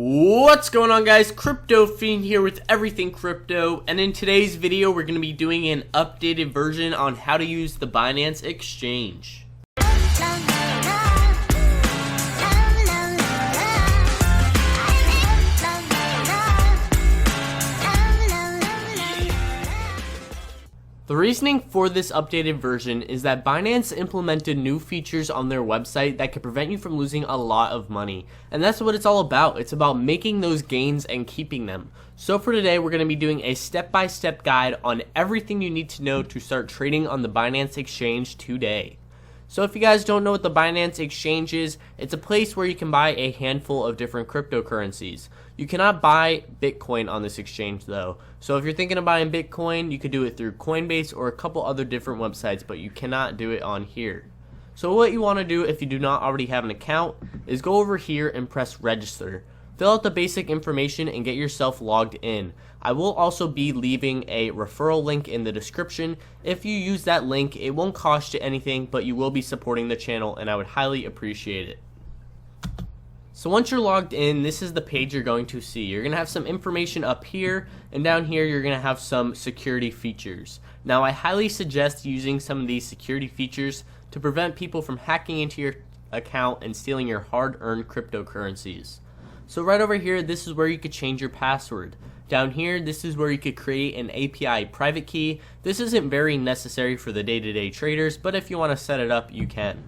What's going on, guys? Crypto Fiend here with everything crypto, and in today's video we're going to be doing an updated version on how to use the Binance exchange. The reasoning for this updated version is that Binance implemented new features on their website that could prevent you from losing a lot of money. And that's what it's all about. It's about making those gains and keeping them. So for today, we're going to be doing a step-by-step guide on everything you need to know to start trading on the Binance exchange today. So if you guys don't know what the Binance exchange is, it's a place where you can buy a handful of different cryptocurrencies. You cannot buy Bitcoin on this exchange though. So if you're thinking of buying Bitcoin, you could do it through Coinbase or a couple other different websites, but you cannot do it on here. So what you want to do if you do not already have an account is go over here and press register. Fill out the basic information and get yourself logged in. I will also be leaving a referral link in the description. If you use that link, it won't cost you anything, but you will be supporting the channel and I would highly appreciate it. So once you're logged in, this is the page you're going to see. You're going to have some information up here, and down here you're going to have some security features. Now I highly suggest using some of these security features to prevent people from hacking into your account and stealing your hard-earned cryptocurrencies. So right over here, this is where you could change your password. Down here, this is where you could create an API private key. This isn't very necessary for the day-to-day traders, but if you want to set it up, you can.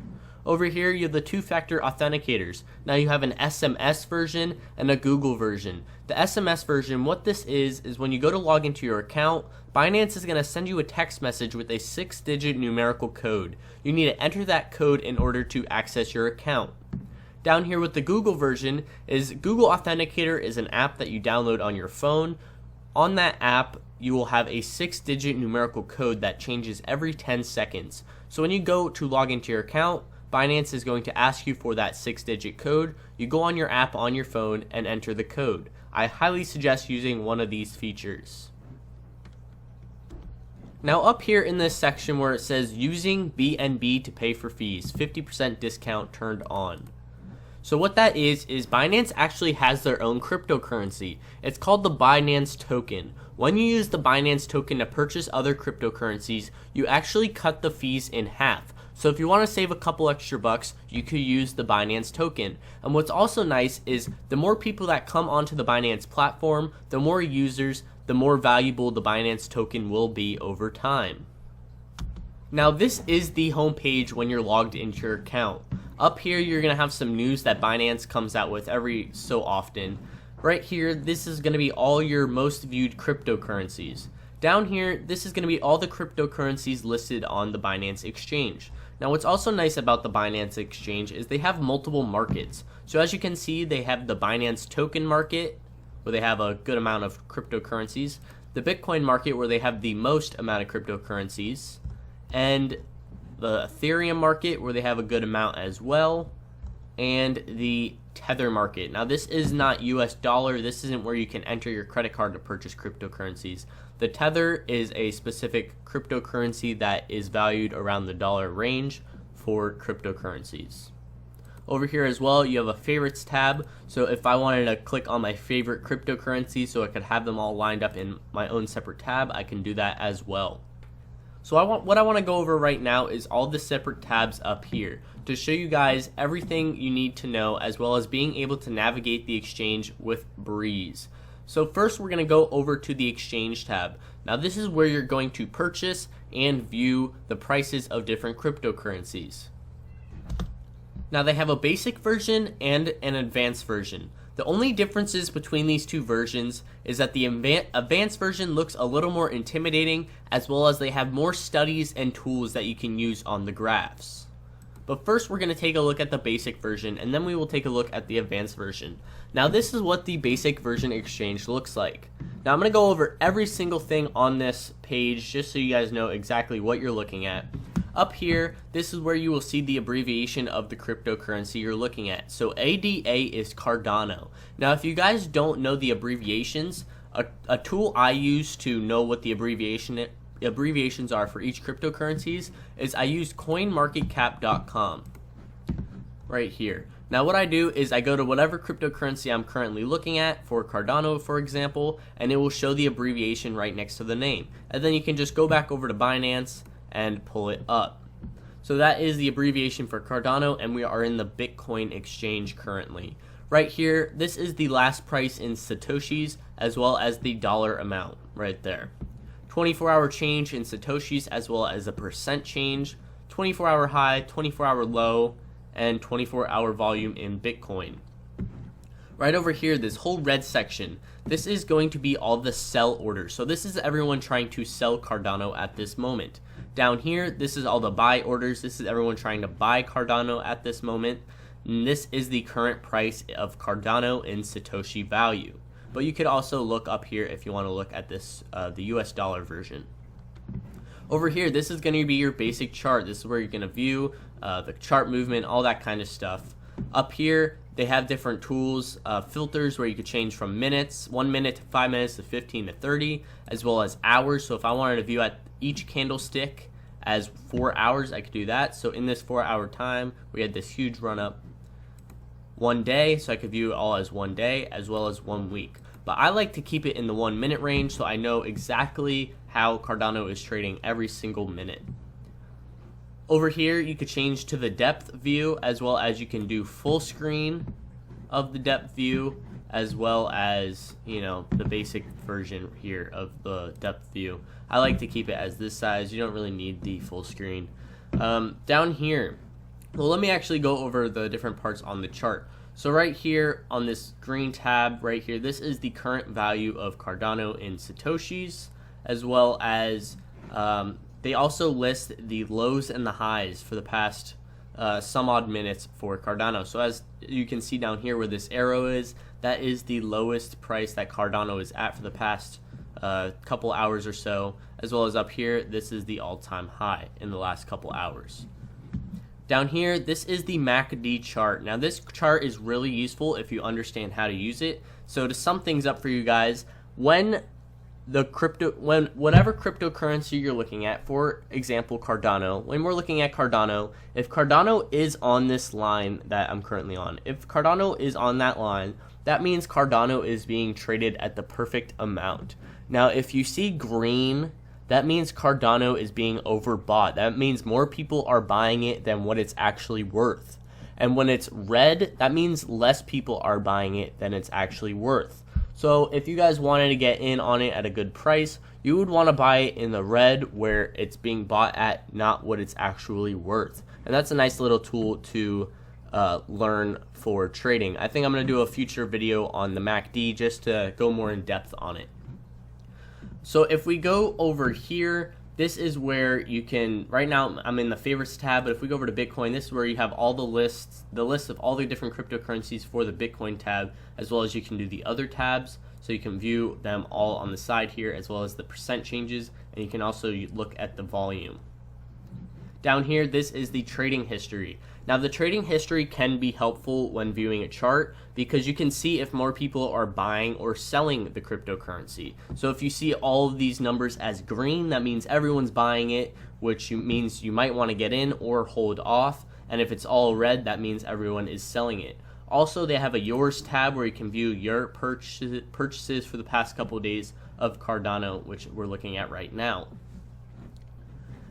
Over here, you have the two-factor authenticators. Now you have an SMS version and a Google version. The SMS version, what this is when you go to log into your account, Binance is going to send you a text message with a 6-digit numerical code. You need to enter that code in order to access your account. Down here with the Google version is Google Authenticator is an app that you download on your phone. On that app, you will have a 6-digit numerical code that changes every 10 seconds. So when you go to log into your account, Binance is going to ask you for that 6-digit code. You go on your app on your phone and enter the code. I highly suggest using one of these features. Now up here in this section where it says using BNB to pay for fees, 50% discount turned on. So what that is Binance actually has their own cryptocurrency. It's called the Binance token. When you use the Binance token to purchase other cryptocurrencies, you actually cut the fees in half. So if you want to save a couple extra bucks, you could use the Binance token. And what's also nice is the more people that come onto the Binance platform, the more users, the more valuable the Binance token will be over time. Now this is the home page when you're logged into your account. Up here you're going to have some news that Binance comes out with every so often. Right here, this is going to be all your most viewed cryptocurrencies. Down here, this is going to be all the cryptocurrencies listed on the Binance exchange. Now what's also nice about the Binance exchange is they have multiple markets. So as you can see, they have the Binance token market, where they have a good amount of cryptocurrencies, the Bitcoin market, where they have the most amount of cryptocurrencies, and the Ethereum market, where they have a good amount as well, and the Tether market. Now this is not US dollar. This isn't where you can enter your credit card to purchase cryptocurrencies. The Tether is a specific cryptocurrency that is valued around the dollar range for cryptocurrencies. Over here as well, you have a favorites tab. So if I wanted to click on my favorite cryptocurrency so I could have them all lined up in my own separate tab, I can do that as well. So what I want to go over right now is all the separate tabs up here to show you guys everything you need to know, as well as being able to navigate the exchange with breeze. So first we're going to go over to the exchange tab. Now this is where you're going to purchase and view the prices of different cryptocurrencies. Now they have a basic version and an advanced version. The only differences between these two versions is that the advanced version looks a little more intimidating, as well as they have more studies and tools that you can use on the graphs. But first we're going to take a look at the basic version, and then we will take a look at the advanced version. Now this is what the basic version exchange looks like. Now I'm going to go over every single thing on this page just so you guys know exactly what you're looking at. Up here, this is where you will see the abbreviation of the cryptocurrency you're looking at. So ADA is Cardano. Now if you guys don't know the abbreviations, a tool I use to know what the abbreviations are for each cryptocurrencies is I use coinmarketcap.com right here. Now what I do is I go to whatever cryptocurrency I'm currently looking at, for Cardano for example, and it will show the abbreviation right next to the name. And then you can just go back over to Binance and pull it up. So that is the abbreviation for Cardano, and we are in the Bitcoin exchange currently. Right here, this is the last price in Satoshis as well as the dollar amount right there. 24-hour change in Satoshis as well as a percent change, 24-hour high, 24-hour low, and 24-hour volume in Bitcoin. Right over here, this whole red section, this is going to be all the sell orders. So this is everyone trying to sell Cardano at this moment. Down here, this is all the buy orders. This is everyone trying to buy Cardano at this moment. And this is the current price of Cardano in Satoshi value. But you could also look up here if you want to look at this, the US dollar version. Over here, this is going to be your basic chart. This is where you're going to view the chart movement, all that kind of stuff. Up here, they have different tools, filters where you could change from minutes, 1 minute to 5 minutes to 15 to 30, as well as hours. So if I wanted to view at each candlestick as 4 hours, I could do that. So in this 4-hour time, we had this huge run up. 1 day, so I could view it all as 1 day as well as 1 week. But I like to keep it in the 1 minute range so I know exactly how Cardano is trading every single minute. Over here, you could change to the depth view, as well as you can do full screen of the depth view, as well as, you know, the basic version here of the depth view. I like to keep it as this size. You don't really need the full screen. Down here, well, let me actually go over the different parts on the chart. So right here on this green tab right here, this is the current value of Cardano in Satoshis, as well as they also list the lows and the highs for the past some odd minutes for Cardano. So as you can see down here where this arrow is, that is the lowest price that Cardano is at for the past couple hours or so, as well as up here, this is the all-time high in the last couple hours. Down here, this is the MACD chart. Now this chart is really useful if you understand how to use it. So to sum things up for you guys, when whatever cryptocurrency you're looking at, for example Cardano, when we're looking at Cardano, if Cardano is on this line that I'm currently on, if Cardano is on that line, that means Cardano is being traded at the perfect amount. Now if you see green, that means Cardano is being overbought. That means more people are buying it than what it's actually worth. And when it's red, that means less people are buying it than it's actually worth. So if you guys wanted to get in on it at a good price, you would want to buy it in the red where it's being bought at, not what it's actually worth. And that's a nice little tool to learn for trading. I think I'm going to do a future video on the MACD just to go more in depth on it. So if we go over here, this is where you can, right now I'm in the favorites tab, but if we go over to Bitcoin, this is where you have all the list of all the different cryptocurrencies for the Bitcoin tab, as well as you can do the other tabs. So you can view them all on the side here, as well as the percent changes, and you can also look at the volume. Down here, this is the trading history. Now the trading history can be helpful when viewing a chart because you can see if more people are buying or selling the cryptocurrency. So if you see all of these numbers as green, that means everyone's buying it, which means you might want to get in or hold off. And if it's all red, that means everyone is selling it. Also, they have a Yours tab where you can view your purchases for the past couple of days of Cardano, which we're looking at right now.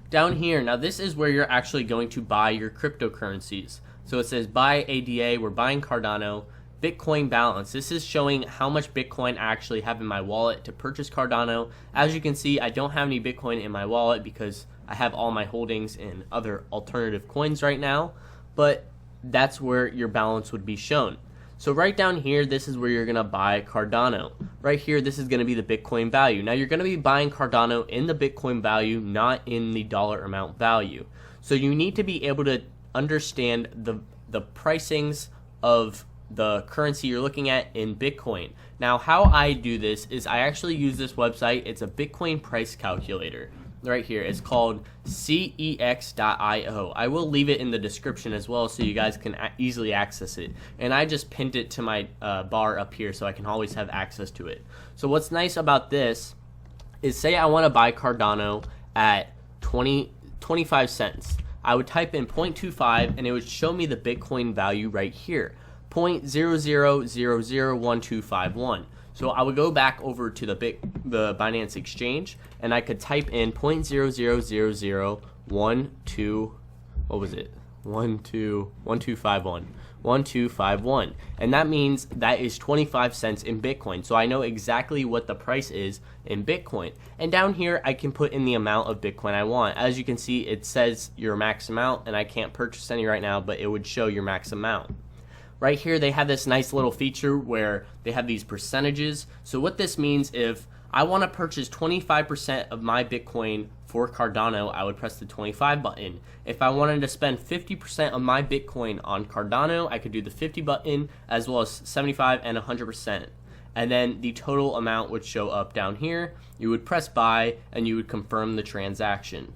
Down here, now this is where you're actually going to buy your cryptocurrencies. So it says buy ADA, we're buying Cardano. Bitcoin balance, this is showing how much Bitcoin I actually have in my wallet to purchase Cardano. As you can see, I don't have any Bitcoin in my wallet because I have all my holdings in other alternative coins right now, but that's where your balance would be shown. So right down here, this is where you're going to buy Cardano. Right here, this is going to be the Bitcoin value. Now you're going to be buying Cardano in the Bitcoin value, not in the dollar amount value. So you need to be able to understand the pricings of the currency you're looking at in Bitcoin. Now how I do this is I actually use this website. It's a Bitcoin price calculator. Right here, it's called cex.io. I will leave it in the description as well so you guys can easily access it. And I just pinned it to my bar up here so I can always have access to it. So what's nice about this is, say I want to buy Cardano at 25 cents. I would type in 0.25 and it would show me the Bitcoin value right here, 0.00001251. So I would go back over to the Binance exchange and I could type in 0.000012, what was it? 1251, and that means that is 25 cents in Bitcoin. So I know exactly what the price is in Bitcoin. And down here I can put in the amount of Bitcoin I want. As you can see, it says your max amount, and I can't purchase any right now, but it would show your max amount. Right here they have this nice little feature where they have these percentages. So what this means, if I want to purchase 25% of my Bitcoin for Cardano, I would press the 25 button. If I wanted to spend 50% of my Bitcoin on Cardano, I could do the 50 button, as well as 75 and 100%. And then the total amount would show up down here. You would press buy and you would confirm the transaction.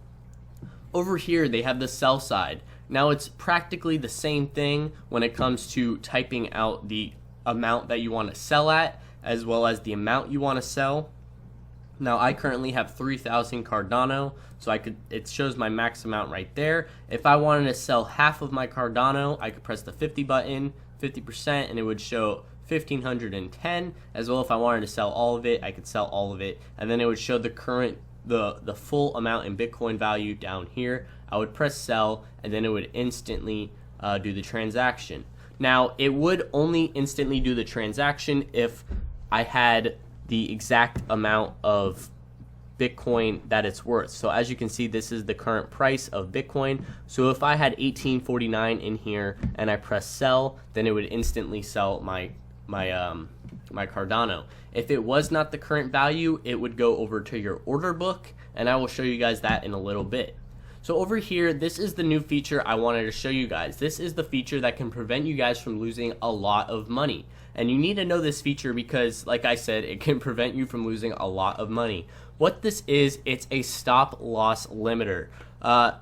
Over here they have the sell side. Now it's practically the same thing when it comes to typing out the amount that you want to sell at, as well as the amount you want to sell. Now I currently have 3,000 Cardano, so it shows my max amount right there. If I wanted to sell half of my Cardano, I could press the 50 button, 50%, and it would show 1,510. As well, if I wanted to sell all of it, I could sell all of it, and then it would show the full amount in Bitcoin value down here. I would press sell, and then it would instantly do the transaction. Now it would only instantly do the transaction if I had the exact amount of Bitcoin that it's worth. So as you can see, this is the current price of Bitcoin. So if I had 1849 in here and I press sell, then it would instantly sell my Cardano. If it was not the current value, it would go over to your order book, and I will show you guys that in a little bit. So over here, this is the new feature I wanted to show you guys. This is the feature that can prevent you guys from losing a lot of money. And you need to know this feature because, like I said, it can prevent you from losing a lot of money. What this is, it's a stop loss limiter. A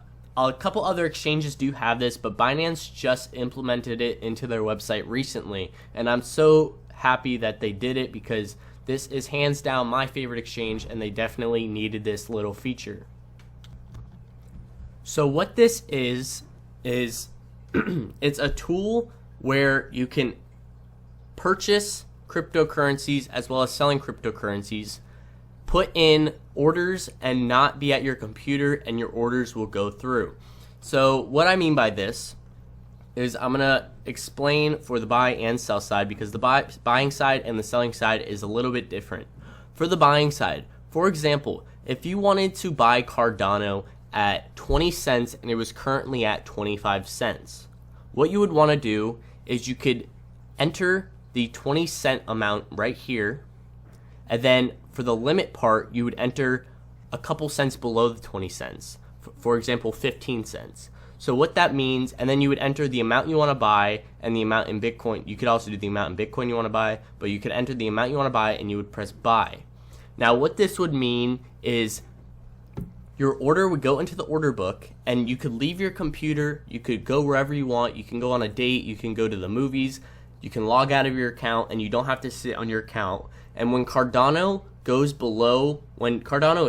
couple other exchanges do have this, but Binance just implemented it into their website recently. And I'm so happy that they did it because this is hands down my favorite exchange, and they definitely needed this little feature. So what this is it's a tool where you can purchase cryptocurrencies as well as selling cryptocurrencies, put in orders and not be at your computer, and your orders will go through. So what I mean by this is I'm gonna explain for the buy and sell side, because the buying side and the selling side is a little bit different. For the buying side, for example, if you wanted to buy Cardano at 20 cents and it was currently at 25 cents, what you would want to do is you could enter the 20-cent amount right here, and then for the limit part, you would enter a couple cents below the 20 cents, for example 15 cents. So what that means, and then you would enter the amount you want to buy and the amount in Bitcoin. You could also do the amount in Bitcoin you want to buy, but you could enter the amount you want to buy and you would press buy. Now what this would mean is your order would go into the order book, and you could leave your computer, you could go wherever you want, you can go on a date, you can go to the movies, you can log out of your account, and you don't have to sit on your account. And when Cardano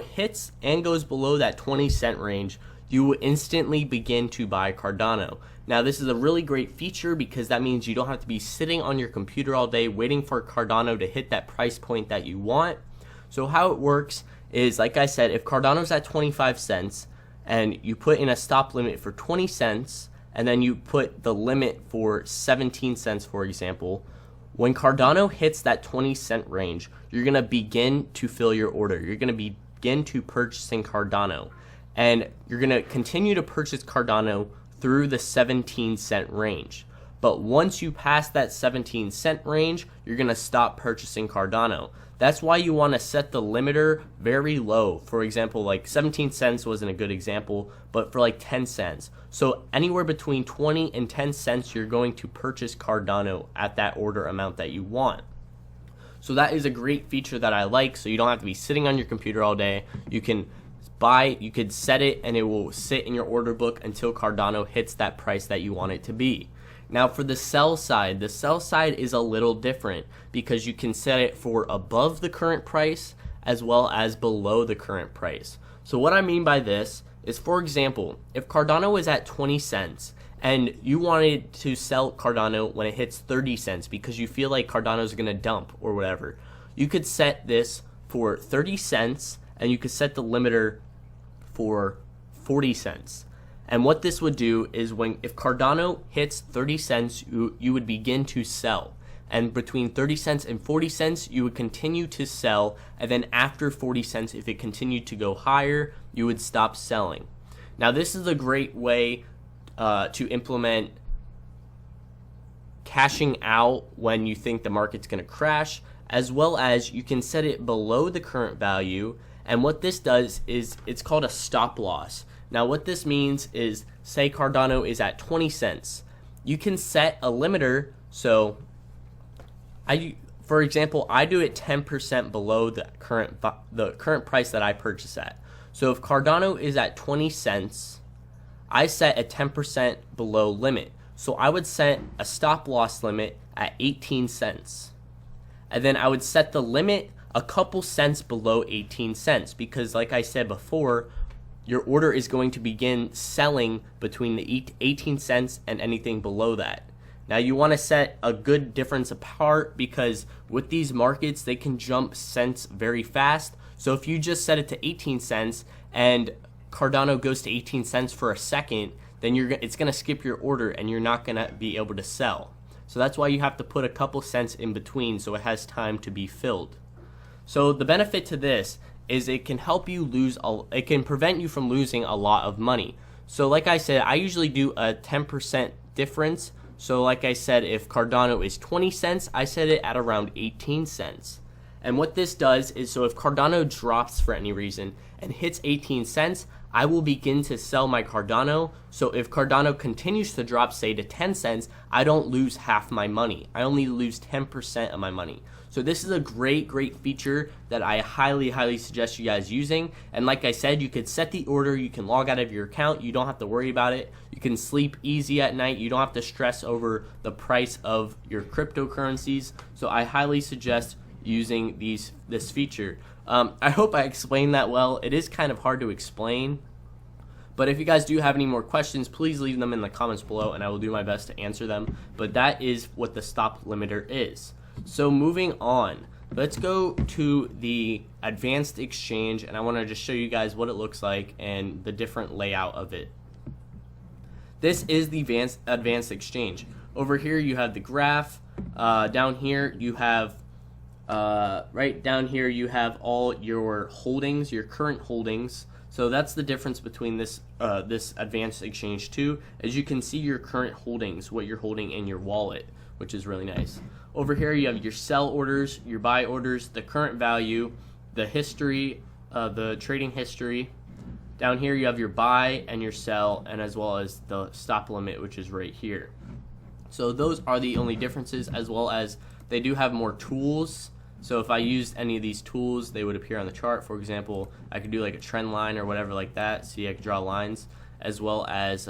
hits and goes below that 20-cent range, you will instantly begin to buy Cardano. Now this is a really great feature because that means you don't have to be sitting on your computer all day waiting for Cardano to hit that price point that you want. So how it works is, like I said, if Cardano's at 25 cents and you put in a stop limit for 20 cents, and then you put the limit for 17 cents, for example, when Cardano hits that 20-cent range, you're going to begin to fill your order. You're going to begin to purchasing Cardano, and you're going to continue to purchase Cardano through the 17-cent range. But once you pass that 17-cent range, you're going to stop purchasing Cardano. That's why you want to set the limiter very low. For example, like 17 cents wasn't a good example, but for like 10 cents. So anywhere between 20 and 10 cents, you're going to purchase Cardano at that order amount that you want. So that is a great feature that I like, so you don't have to be sitting on your computer all day. You can you could set it and it will sit in your order book until Cardano hits that price that you want it to be. Now for the sell side is a little different because you can set it for above the current price as well as below the current price. So what I mean by this is, for example, if Cardano is at 20 cents and you wanted to sell Cardano when it hits 30 cents because you feel like Cardano is going to dump or whatever, you could set this for 30 cents and you could set the limiter for 40 cents. And what this would do is if Cardano hits 30 cents, you would begin to sell. And between 30 cents and 40 cents, you would continue to sell. And then after 40 cents, if it continued to go higher, you would stop selling. Now, this is a great way to implement cashing out when you think the market's going to crash, as well as you can set it below the current value. And what this does is it's called a stop loss. Now, what this means is, say Cardano is at 20 cents. You can set a limiter. So, for example, I do it 10% below the current price that I purchase at. So if Cardano is at 20 cents, I set a 10% below limit. So I would set a stop loss limit at 18 cents. And then I would set the limit a couple cents below 18 cents because, like I said before, your order is going to begin selling between the 18 cents and anything below that. Now, you want to set a good difference apart because with these markets, they can jump cents very fast. So if you just set it to 18 cents and Cardano goes to 18 cents for a second, then it's going to skip your order and you're not going to be able to sell. So that's why you have to put a couple cents in between so it has time to be filled. So the benefit to this is it can help you it can prevent you from losing a lot of money. So like I said, I usually do a 10% difference. So like I said, if Cardano is 20 cents, I set it at around 18 cents. And what this does is, so if Cardano drops for any reason and hits 18 cents, I will begin to sell my Cardano. So if Cardano continues to drop, say to 10 cents, I don't lose half my money. I only lose 10% of my money. So this is a great feature that I highly suggest you guys using. And like I said, you could set the order, you can log out of your account, you don't have to worry about it. You can sleep easy at night, you don't have to stress over the price of your cryptocurrencies. So I highly suggest using this feature. I hope I explained that well. It is kind of hard to explain, but if you guys do have any more questions, please leave them in the comments below and I will do my best to answer them. But that is what the stop limiter is. So moving on, let's go to the advanced exchange, and I want to just show you guys what it looks like and the different layout of it. This is the advanced exchange. Over here you have the graph. Down here you have right down here you have all your holdings, your current holdings. So that's the difference between this advanced exchange 2. As you can see your current holdings, what you're holding in your wallet, which is really nice. Over here you have your sell orders, your buy orders, the current value, the history, the trading history. Down here you have your buy and your sell, and as well as the stop limit, which is right here. So those are the only differences, as well as they do have more tools. So if I used any of these tools, they would appear on the chart. For example, I could do like a trend line or whatever like that. See, I could draw lines, as well as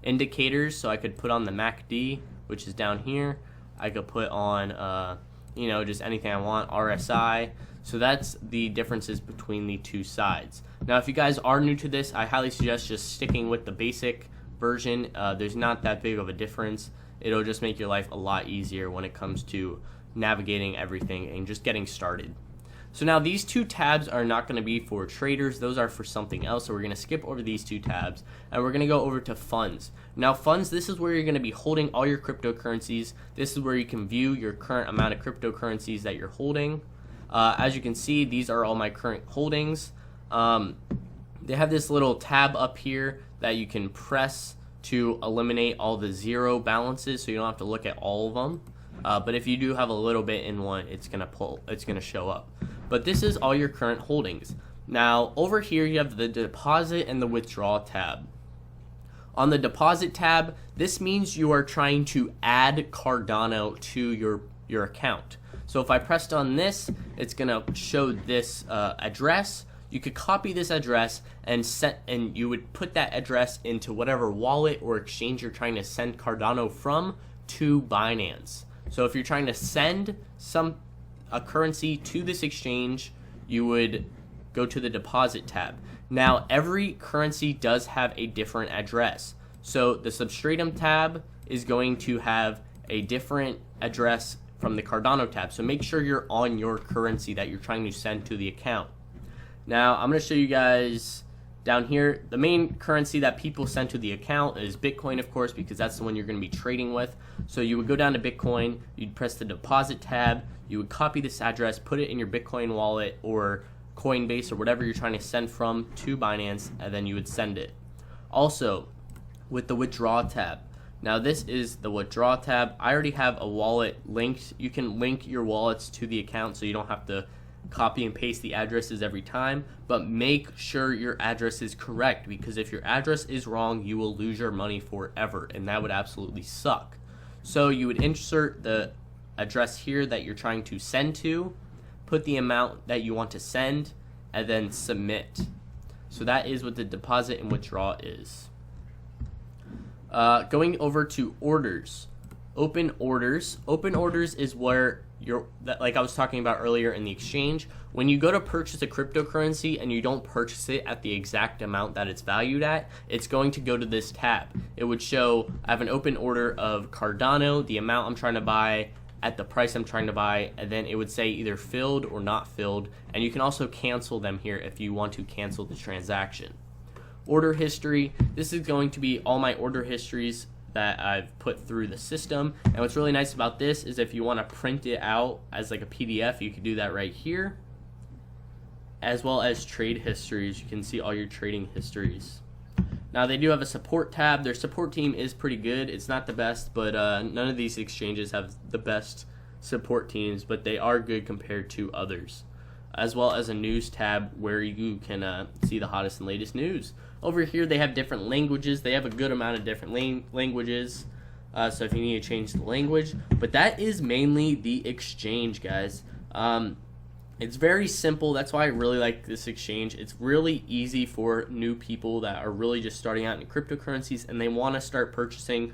indicators. So I could put on the MACD, which is down here. I could put on, just anything I want, RSI. So that's the differences between the two sides. Now, if you guys are new to this, I highly suggest just sticking with the basic version. There's not that big of a difference. It'll just make your life a lot easier when it comes to navigating everything and just getting started. So now these two tabs are not going to be for traders. Those are for something else. So we're going to skip over these two tabs and we're going to go over to funds. Now funds, this is where you're going to be holding all your cryptocurrencies. This is where you can view your current amount of cryptocurrencies that you're holding. As you can see, these are all my current holdings. They have this little tab up here that you can press to eliminate all the zero balances, so you don't have to look at all of them. But if you do have a little bit in one, it's gonna show up. But this is all your current holdings. Now over here you have the deposit and the withdrawal tab. On the deposit tab, this means you are trying to add Cardano to your account. So if I pressed on this, it's gonna show this address. You could copy this address and you would put that address into whatever wallet or exchange you're trying to send Cardano from to Binance. So if you're trying to send a currency to this exchange, you would go to the deposit tab. Now, every currency does have a different address. So the Substratum tab is going to have a different address from the Cardano tab. So make sure you're on your currency that you're trying to send to the account. Now, I'm going to show you guys down here. The main currency that people send to the account is Bitcoin, of course, because that's the one you're going to be trading with. So you would go down to Bitcoin, you'd press the deposit tab, you would copy this address, put it in your Bitcoin wallet or Coinbase or whatever you're trying to send from to Binance, and then you would send it. Also, with the withdraw tab. Now this is the withdraw tab. I already have a wallet linked. You can link your wallets to the account so you don't have to copy and paste the addresses every time, but make sure your address is correct, because if your address is wrong, you will lose your money forever, and that would absolutely suck. So you would insert the address here that you're trying to send to, put the amount that you want to send, and then submit. So that is what the deposit and withdraw is. Going over to orders. Open orders. Open orders is where like I was talking about earlier in the exchange, when you go to purchase a cryptocurrency and you don't purchase it at the exact amount that it's valued at, it's going to go to this tab. It would show I have an open order of Cardano, the amount I'm trying to buy, at the price I'm trying to buy, and then it would say either filled or not filled, and you can also cancel them here if you want to cancel the transaction. Order history. This is going to be all my order histories that I've put through the system, and what's really nice about this is if you want to print it out as like a PDF, you can do that right here, as well as trade histories. You can see all your trading histories. Now they do have a support tab. Their support team is pretty good. It's not the best, but none of these exchanges have the best support teams, but they are good compared to others. As well as a news tab where you can see the hottest and latest news. Over here they have different languages. They have a good amount of different languages, so if you need to change the language. But that is mainly the exchange, guys. It's very simple. That's why I really like this exchange. It's really easy for new people that are really just starting out in cryptocurrencies and they want to start purchasing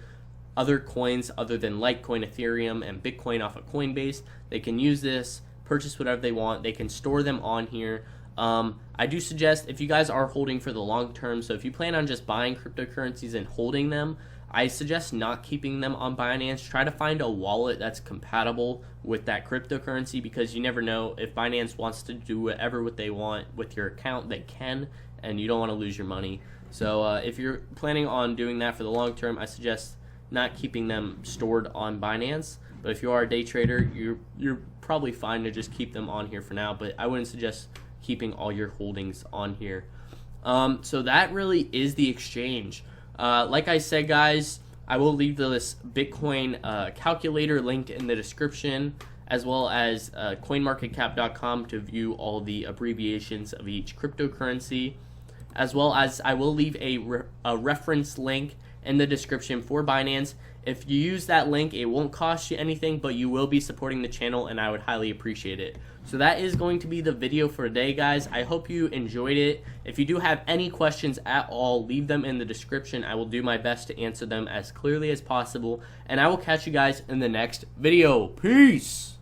other coins other than Litecoin, Ethereum, and Bitcoin off of Coinbase. They can use this, purchase whatever they want. They can store them on here. I do suggest if you guys are holding for the long term, so if you plan on just buying cryptocurrencies and holding them, I suggest not keeping them on Binance. Try to find a wallet that's compatible with that cryptocurrency, because you never know if Binance wants to do whatever they want with your account, they can, and you don't want to lose your money. So if you're planning on doing that for the long term, I suggest not keeping them stored on Binance. But if you are a day trader, you're probably fine to just keep them on here for now, but I wouldn't suggest keeping all your holdings on here. So that really is the exchange. Like I said, guys, I will leave this Bitcoin calculator linked in the description, as well as coinmarketcap.com to view all the abbreviations of each cryptocurrency, as well as I will leave a reference link in the description for Binance. If you use that link, it won't cost you anything, but you will be supporting the channel, and I would highly appreciate it. So that is going to be the video for today, guys. I hope you enjoyed it. If you do have any questions at all, leave them in the description. I will do my best to answer them as clearly as possible, and I will catch you guys in the next video. Peace!